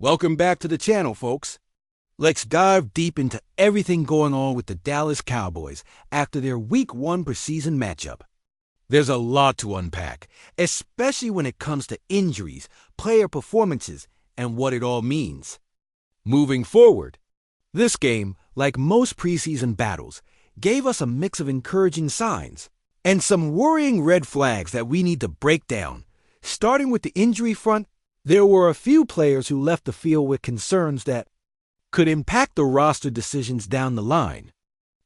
Welcome back to the channel, folks. Let's dive deep into everything going on with the Dallas Cowboys after their Week 1 preseason matchup. There's a lot to unpack, especially when it comes to injuries, player performances, and what it all means. Moving forward, this game, like most preseason battles, gave us a mix of encouraging signs and some worrying red flags that we need to break down. Starting with the injury front, there were a few players who left the field with concerns that could impact the roster decisions down the line.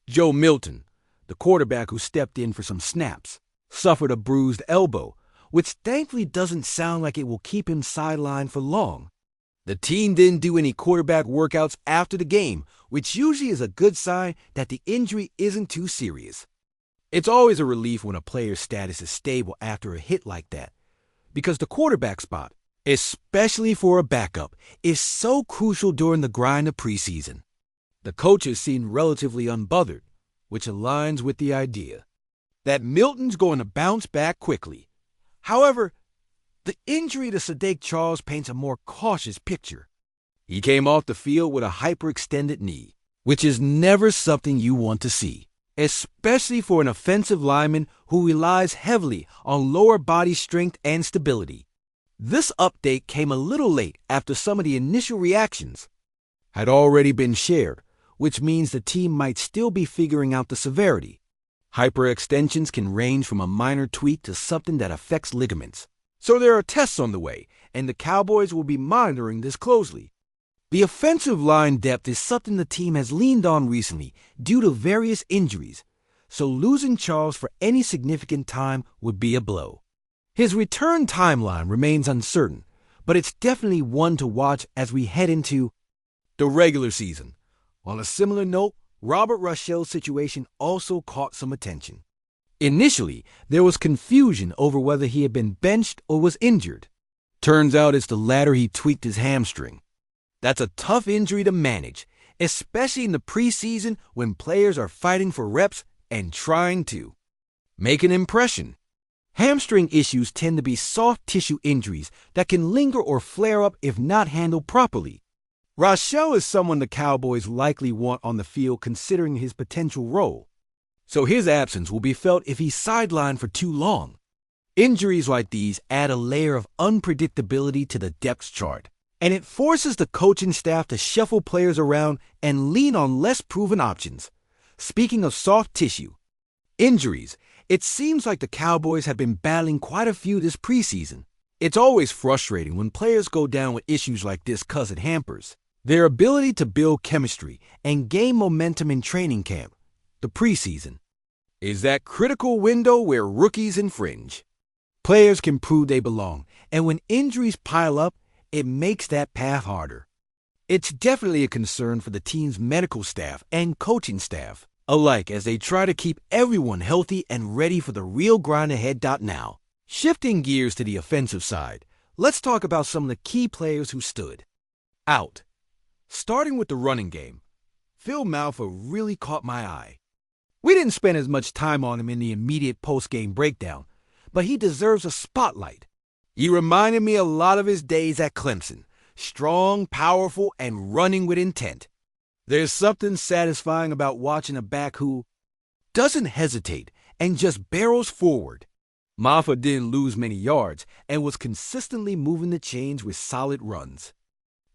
Joe Milton, the quarterback who stepped in for some snaps, suffered a bruised elbow, which thankfully doesn't sound like it will keep him sidelined for long. The team didn't do any quarterback workouts after the game, which usually is a good sign that the injury isn't too serious. It's always a relief when a player's status is stable after a hit like that, because the quarterback spot, especially for a backup, is so crucial during the grind of preseason. The coaches seem relatively unbothered, which aligns with the idea that Milton's going to bounce back quickly. However, the injury to Saquon Charles paints a more cautious picture. He came off the field with a hyperextended knee, which is never something you want to see, especially for an offensive lineman who relies heavily on lower body strength and stability. This update came a little late after some of the initial reactions had already been shared, which means the team might still be figuring out the severity. Hyperextensions can range from a minor tweak to something that affects ligaments. So there are tests on the way, and the Cowboys will be monitoring this closely. The offensive line depth is something the team has leaned on recently due to various injuries, so losing Charles for any significant time would be a blow. His return timeline remains uncertain, but it's definitely one to watch as we head into the regular season. On a similar note, Robert Rochell's situation also caught some attention. Initially, there was confusion over whether he had been benched or was injured. Turns out it's the latter. He tweaked his hamstring. That's a tough injury to manage, especially in the preseason when players are fighting for reps and trying to make an impression. Hamstring issues tend to be soft tissue injuries that can linger or flare up if not handled properly. Rochell is someone the Cowboys likely want on the field considering his potential role, so his absence will be felt if he's sidelined for too long. Injuries like these add a layer of unpredictability to the depth chart, and it forces the coaching staff to shuffle players around and lean on less proven options. Speaking of soft tissue injuries, it seems like the Cowboys have been battling quite a few this preseason. It's always frustrating when players go down with issues like this because it hampers their ability to build chemistry and gain momentum in training camp. The preseason is that critical window where rookies infringe. Players can prove they belong, and when injuries pile up, it makes that path harder. It's definitely a concern for the team's medical staff and coaching staff alike as they try to keep everyone healthy and ready for the real grind ahead. Now, shifting gears to the offensive side, let's talk about some of the key players who stood out. Starting with the running game, Phil Malfa really caught my eye. We didn't spend as much time on him in the immediate post-game breakdown, but he deserves a spotlight. He reminded me a lot of his days at Clemson, strong, powerful, and running with intent. There's something satisfying about watching a back who doesn't hesitate and just barrels forward. Malfa didn't lose many yards and was consistently moving the chains with solid runs.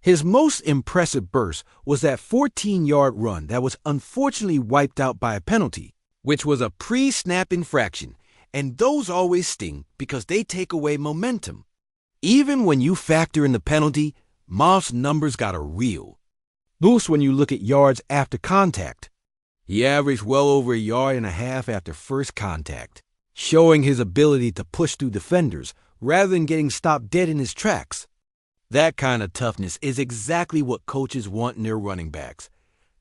His most impressive burst was that 14-yard run that was unfortunately wiped out by a penalty, which was a pre-snap infraction, and those always sting because they take away momentum. Even when you factor in the penalty, Malfa's numbers got a reel boost when you look at yards after contact. He averaged well over 1.5 yards after first contact, showing his ability to push through defenders rather than getting stopped dead in his tracks. That kind of toughness is exactly what coaches want in their running backs,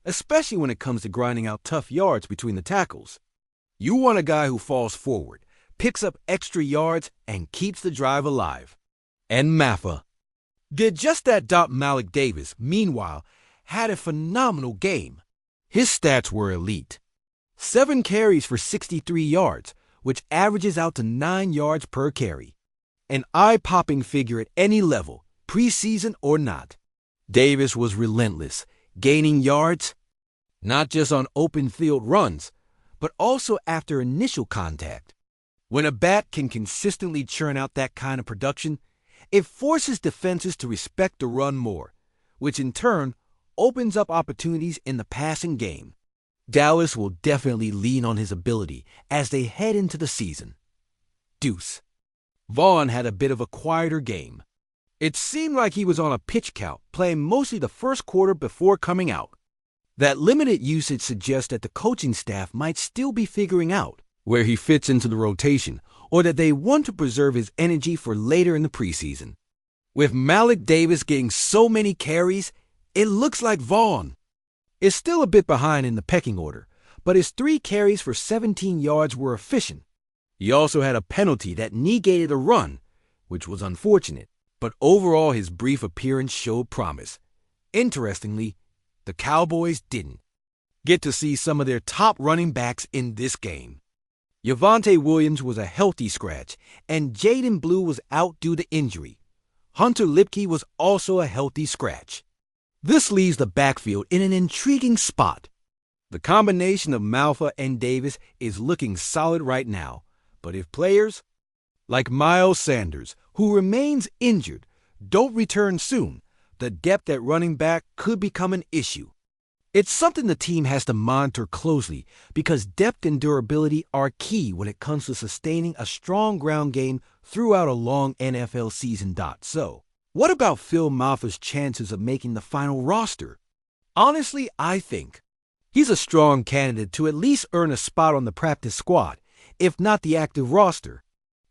especially when it comes to grinding out tough yards between the tackles. You want a guy who falls forward, picks up extra yards, and keeps the drive alive. And Malfa did just that. Malik Davis, meanwhile, had a phenomenal game. His stats were elite. 7 carries for 63 yards, which averages out to 9 yards per carry. An eye-popping figure at any level, preseason or not. Davis was relentless, gaining yards, not just on open field runs, but also after initial contact. When a bat can consistently churn out that kind of production, it forces defenses to respect the run more, which in turn opens up opportunities in the passing game. Dallas will definitely lean on his ability as they head into the season. Deuce. Vaughn had a bit of a quieter game. It seemed like he was on a pitch count, playing mostly the first quarter before coming out. That limited usage suggests that the coaching staff might still be figuring out where he fits into the rotation, or that they want to preserve his energy for later in the preseason. With Malik Davis getting so many carries, it looks like Vaughn is still a bit behind in the pecking order, but his 3 carries for 17 yards were efficient. He also had a penalty that negated a run, which was unfortunate, but overall his brief appearance showed promise. Interestingly, the Cowboys didn't get to see some of their top running backs in this game. Javonte Williams was a healthy scratch, and Jaden Blue was out due to injury. Hunter Lipke was also a healthy scratch. This leaves the backfield in an intriguing spot. The combination of Malfa and Davis is looking solid right now, but if players like Miles Sanders, who remains injured, don't return soon, the depth at running back could become an issue. It's something the team has to monitor closely because depth and durability are key when it comes to sustaining a strong ground game throughout a long NFL season. So, what about Phil Malfa's chances of making the final roster? Honestly, I think he's a strong candidate to at least earn a spot on the practice squad, if not the active roster.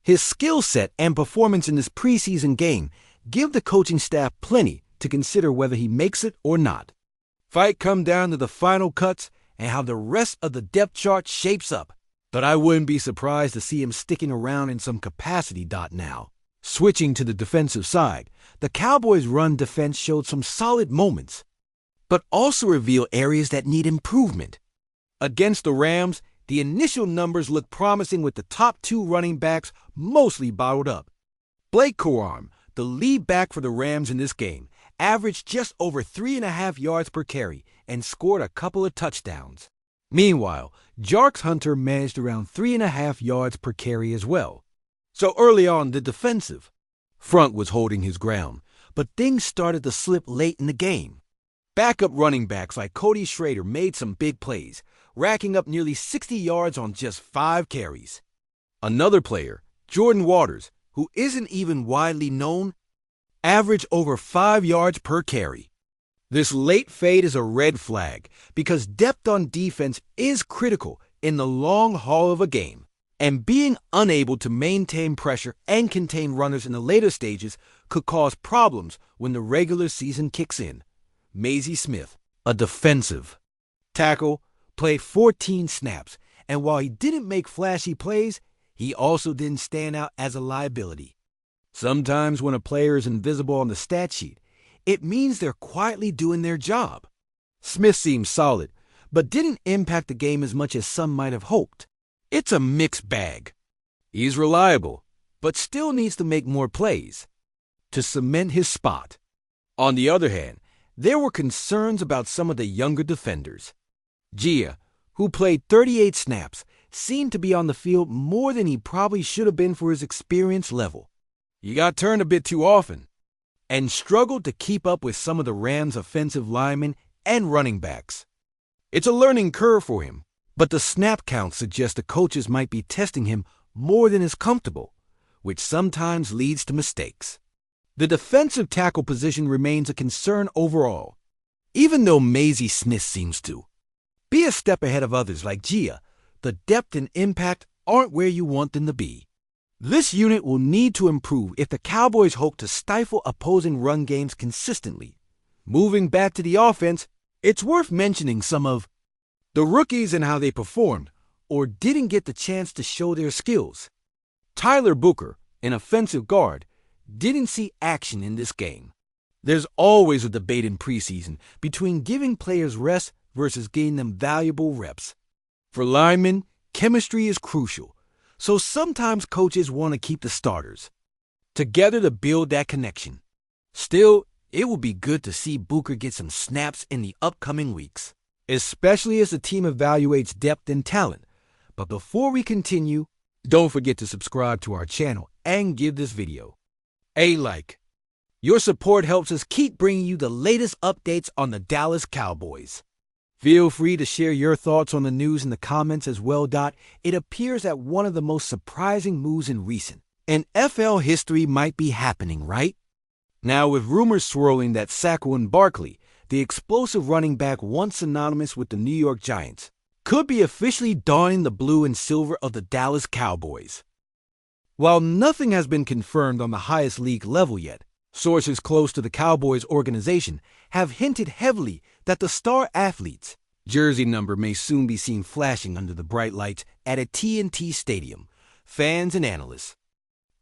His skill set and performance in this preseason game give the coaching staff plenty to consider whether he makes it or not. Fight come down to the final cuts and how the rest of the depth chart shapes up, but I wouldn't be surprised to see him sticking around in some capacity. Now, switching to the defensive side, the Cowboys' run defense showed some solid moments, but also revealed areas that need improvement. Against the Rams, the initial numbers looked promising with the top 2 running backs mostly bottled up. Blake Corum, the lead back for the Rams in this game, averaged just over 3.5 yards per carry and scored a couple of touchdowns. Meanwhile, Jarks Hunter managed around 3.5 yards per carry as well. So early on, the defensive front was holding his ground, but things started to slip late in the game. Backup running backs like Cody Schrader made some big plays, racking up nearly 60 yards on just 5 carries. Another player, Jordan Waters, who isn't even widely known, averaged over 5 yards per carry. This late fade is a red flag because depth on defense is critical in the long haul of a game, and being unable to maintain pressure and contain runners in the later stages could cause problems when the regular season kicks in. Mazie Smith, a defensive tackle, played 14 snaps, and while he didn't make flashy plays, he also didn't stand out as a liability. Sometimes when a player is invisible on the stat sheet, it means they're quietly doing their job. Smith seemed solid, but didn't impact the game as much as some might have hoped. It's a mixed bag. He's reliable, but still needs to make more plays to cement his spot. On the other hand, there were concerns about some of the younger defenders. Gia, who played 38 snaps, seemed to be on the field more than he probably should have been for his experience level. He got turned a bit too often and struggled to keep up with some of the Rams' offensive linemen and running backs. It's a learning curve for him, but the snap count suggests the coaches might be testing him more than is comfortable, which sometimes leads to mistakes. The defensive tackle position remains a concern overall, even though Mazie Smith seems to be a step ahead of others like Gia. The depth and impact aren't where you want them to be. This unit will need to improve if the Cowboys hope to stifle opposing run games consistently. Moving back to the offense, it's worth mentioning some of the rookies and how they performed or didn't get the chance to show their skills. Tyler Booker, an offensive guard, didn't see action in this game. There's always a debate in preseason between giving players rest versus getting them valuable reps. For linemen, chemistry is crucial, so sometimes coaches want to keep the starters together to build that connection. Still, It will be good to see Booker get some snaps in the upcoming weeks, especially as the team evaluates depth and talent. But before we continue, don't forget to subscribe to our channel and give this video a like. Your support helps us keep bringing you the latest updates on the Dallas Cowboys. Feel free to share your thoughts on the news in the comments as well. It appears that one of the most surprising moves in recent NFL history might be happening, right? Now, with rumors swirling that SAQUON Barkley, the explosive running back once synonymous with the New York Giants, could be officially donning the blue and silver of the Dallas Cowboys. While nothing has been confirmed on the highest league level yet, sources close to the Cowboys organization have hinted heavily that the star athlete's jersey number may soon be seen flashing under the bright lights at a TNT stadium. Fans and analysts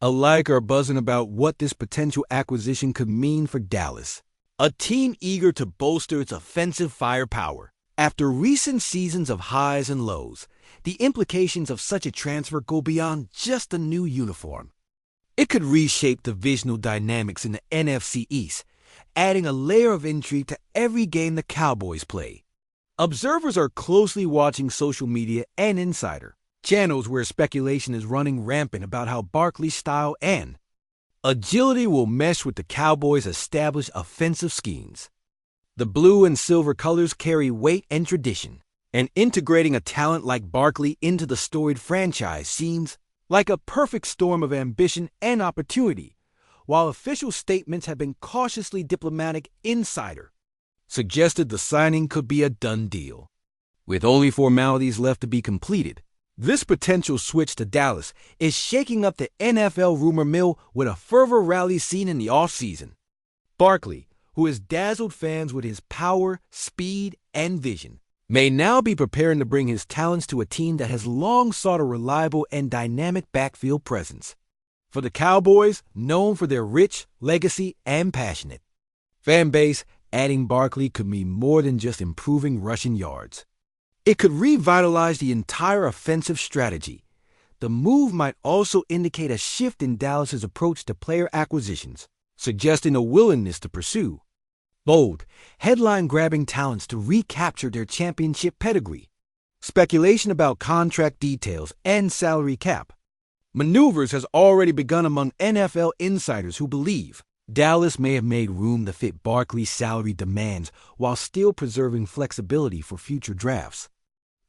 alike are buzzing about what this potential acquisition could mean for Dallas, a team eager to bolster its offensive firepower. After recent seasons of highs and lows, the implications of such a transfer go beyond just a new uniform. It could reshape divisional dynamics in the NFC East, adding a layer of intrigue to every game the Cowboys play. Observers are closely watching social media and insider channels where speculation is running rampant about how Barkley's style and agility will mesh with the Cowboys' established offensive schemes. The blue and silver colors carry weight and tradition, and integrating a talent like Barkley into the storied franchise seems like a perfect storm of ambition and opportunity. While official statements have been cautiously diplomatic, insider suggested the signing could be a done deal. With only formalities left to be completed, this potential switch to Dallas is shaking up the NFL rumor mill with a fervor rally seen in the offseason. Barkley, who has dazzled fans with his power, speed, and vision, may now be preparing to bring his talents to a team that has long sought a reliable and dynamic backfield presence. For the Cowboys, known for their rich legacy and passionate fan base, adding Barkley could mean more than just improving rushing yards. It could revitalize the entire offensive strategy. The move might also indicate a shift in Dallas's approach to player acquisitions, suggesting a willingness to pursue bold, headline-grabbing talents to recapture their championship pedigree. Speculation about contract details and salary cap maneuvers has already begun among NFL insiders who believe Dallas may have made room to fit Barkley's salary demands while still preserving flexibility for future drafts.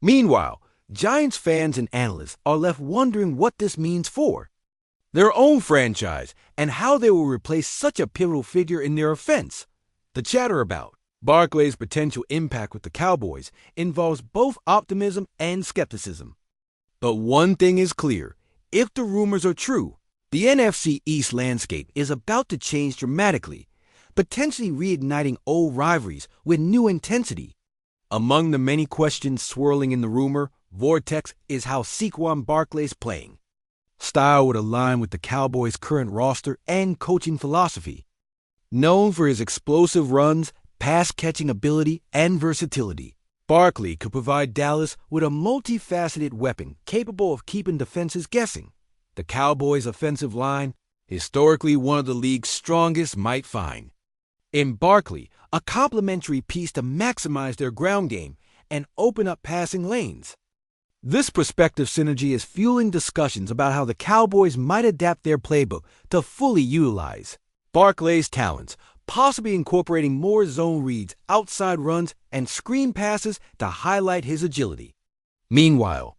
Meanwhile, Giants fans and analysts are left wondering what this means for their own franchise and how they will replace such a pivotal figure in their offense. The chatter about Barkley's potential impact with the Cowboys involves both optimism and skepticism. But one thing is clear: if the rumors are true, the NFC East landscape is about to change dramatically, potentially reigniting old rivalries with new intensity. Among the many questions swirling in the rumor vortex is how SAQUON Barkley's playing style would align with the Cowboys' current roster and coaching philosophy. Known for his explosive runs, pass-catching ability, and versatility, Barkley could provide Dallas with a multifaceted weapon capable of keeping defenses guessing. The Cowboys' offensive line, historically one of the league's strongest, might find in Barkley a complementary piece to maximize their ground game and open up passing lanes. This prospective synergy is fueling discussions about how the Cowboys might adapt their playbook to fully utilize Barkley's talents, possibly incorporating more zone reads, outside runs, and screen passes to highlight his agility. Meanwhile,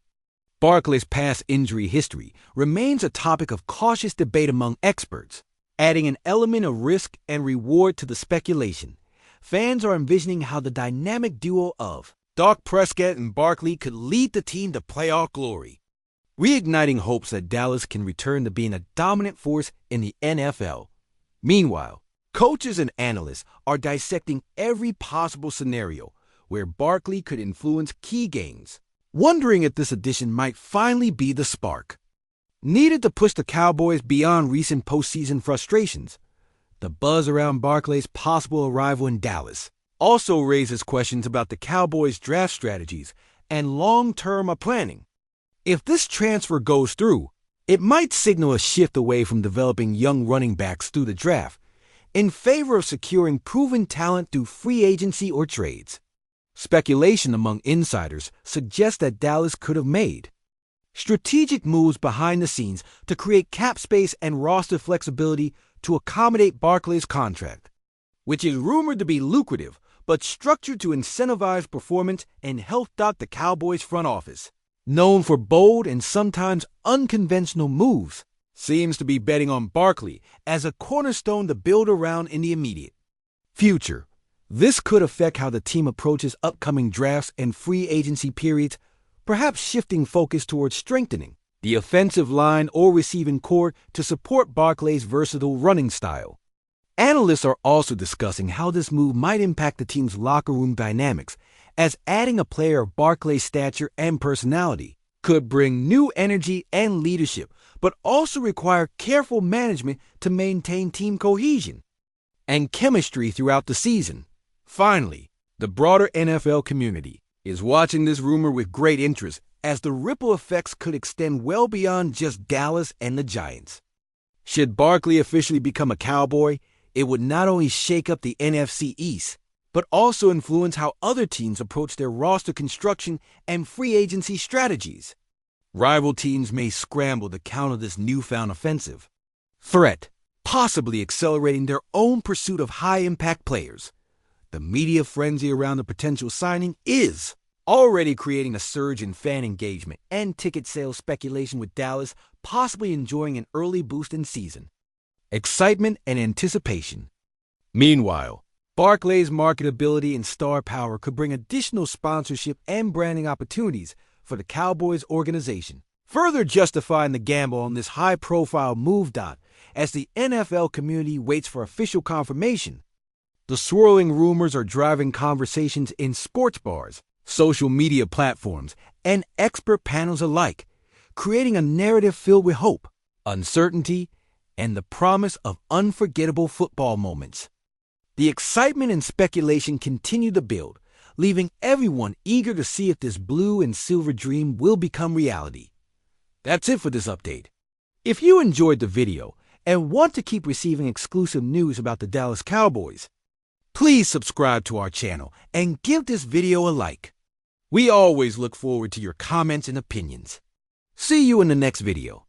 Barkley's past injury history remains a topic of cautious debate among experts, adding an element of risk and reward to the speculation. Fans are envisioning how the dynamic duo of Dak Prescott and Barkley could lead the team to playoff glory, reigniting hopes that Dallas can return to being a dominant force in the NFL. Meanwhile, coaches and analysts are dissecting every possible scenario where Barkley could influence key games, wondering if this addition might finally be the spark needed to push the Cowboys beyond recent postseason frustrations. The buzz around Barkley's possible arrival in Dallas also raises questions about the Cowboys' draft strategies and long-term planning. If this transfer goes through, it might signal a shift away from developing young running backs through the draft. in favor of securing proven talent through free agency or trades. Speculation among insiders suggests that Dallas could have made strategic moves behind the scenes to create cap space and roster flexibility to accommodate Barkley's contract, which is rumored to be lucrative but structured to incentivize performance and help out the Cowboys front office, known for bold and sometimes unconventional moves, seems to be betting on Barkley as a cornerstone to build around in the immediate future. This could affect how the team approaches upcoming drafts and free agency periods, perhaps shifting focus towards strengthening the offensive line or receiving core to support Barkley's versatile running style. Analysts are also discussing how this move might impact the team's locker room dynamics, as adding a player of Barkley's stature and personality could bring new energy and leadership, but also require careful management to maintain team cohesion and chemistry throughout the season. Finally, the broader NFL community is watching this rumor with great interest, as the ripple effects could extend well beyond just Dallas and the Giants. Should Barkley officially become a Cowboy, it would not only shake up the NFC East, but also influence how other teams approach their roster construction and free agency strategies. Rival teams may scramble to counter this newfound offensive threat, possibly accelerating their own pursuit of high-impact players. The media frenzy around the potential signing is already creating a surge in fan engagement and ticket sales speculation, with Dallas possibly enjoying an early boost in season excitement and anticipation. Meanwhile, Barkley's marketability and star power could bring additional sponsorship and branding opportunities for the Cowboys organization, further justifying the gamble on this high-profile move. As the NFL community waits for official confirmation, the swirling rumors are driving conversations in sports bars, social media platforms, and expert panels alike, creating a narrative filled with hope, uncertainty, and the promise of unforgettable football moments. The excitement and speculation continue to build, leaving everyone eager to see if this blue and silver dream will become reality. That's it for this update. If you enjoyed the video and want to keep receiving exclusive news about the Dallas Cowboys, please subscribe to our channel and give this video a like. We always look forward to your comments and opinions. See you in the next video.